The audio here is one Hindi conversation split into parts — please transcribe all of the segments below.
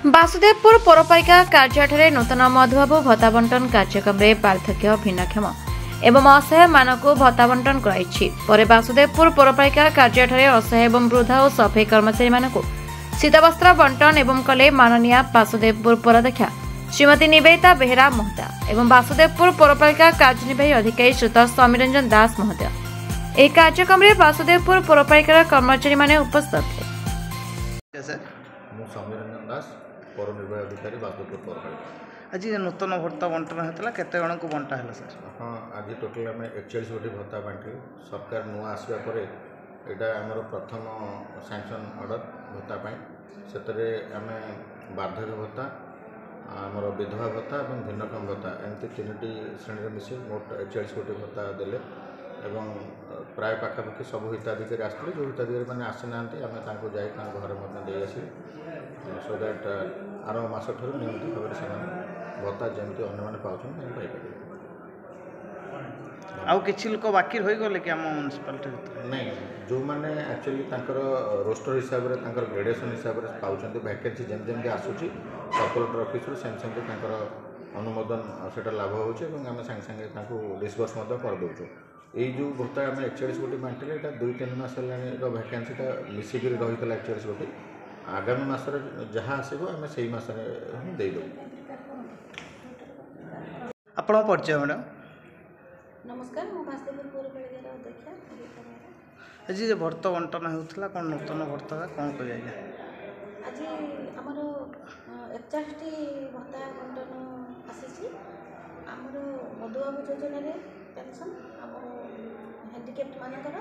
बासुदेवपुर पौरपालिका कार्यालय नूतन मधुबाबू भत्ता बंटन कार्यक्रम में वार्धक्य भिन्नक्षम एवं असहाय मानक भत्ता बंटन कर बासुदेवपुर पौरपालिका कार्यालय असहाय एवं वृद्धा और सफाई कर्मचारी मानक शीतवस्त्र बंटन एवं कले माननीय बासुदेवपुर पौराध्यक्षा श्रीमती निवेदिता बेहेरा महोदया एवं बासुदेवपुर पौरपालिका कार्यनिर्वाही अधिकारी श्रीयुत सौम्यरंजन दास महोदय। यह कार्यक्रम में बासुदेवपुर पौरपालिका कर्मचारी माने उपस्थित थे। सौम्यरंजन दास पौर निर्वाही अधिकारी बासुदेवपुर पौरपालिका। आज नूतन भत्ता बंटन होता केते जन को बंटा है सर? हाँ, आज टोटाल आम 41 गोटी भत्ता बांटू। सरकार नुआ आसवा पर यहाँ आमर प्रथम सैंक्शन ऑर्डर भत्ता से आम वार्धक्य भत्ता आमर विधवा भत्ता और भिन्नक्षम भत्ता एमती 3टी श्रेणी मिसे मोट 41 गोटी भत्ता देले एवं प्राय पाखापाखि सब हिताधिकारी आसते जो हिताधिकारी मैंने आसी ना आम जाए घर दे आस सो दैट आर मस ठार नियमित भाव से भत्ता जमी अन्य पाइपर आउ किछि लोक बाकी रही गले कि आम म्युनिसिपालिटी नहीं जो मैंने एक्चुअली रोस्टर हिसाब से ग्रेडेसन हिसाब से पाँच वैकेंसी जमी आसूँ सर्कुलेटर ऑफिस सेमती अनुमोदन से लाभ होमें सागे सागे डिस्बर्स करदे यही जो भत्ता आम 41 गोटी बांटिले 2-3 मास वैकेंसीटा मिसिक रही है 41 गोटी आगामी मास जहाँ आसो आम से मासरे देदेव। आपण परिचय मैडम? नमस्कार, मु बासुदेवपुर पौरपालिका अध्यक्षा। आज जो भत्ता बंटन होता कौन नूतन भत्ता कौन कह आज आमर 41टी भत्ता बंटन आसी आमर मधुबाबू योजन पेंशन आमर हैंडिकेप्ट मानकर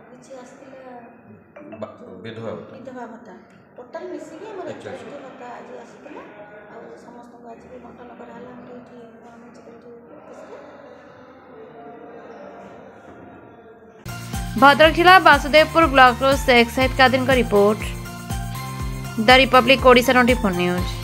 किसी आसला विधवा भत्ता टोटाल मिसिक आम 41टी भत्ता आज आसाला समस्त आज भी बंटन कराला म्यूनिसिपालिटी भद्रक जिला Basudevpur block Sheikh Saeed Kadir report the republic Odisha 24 news.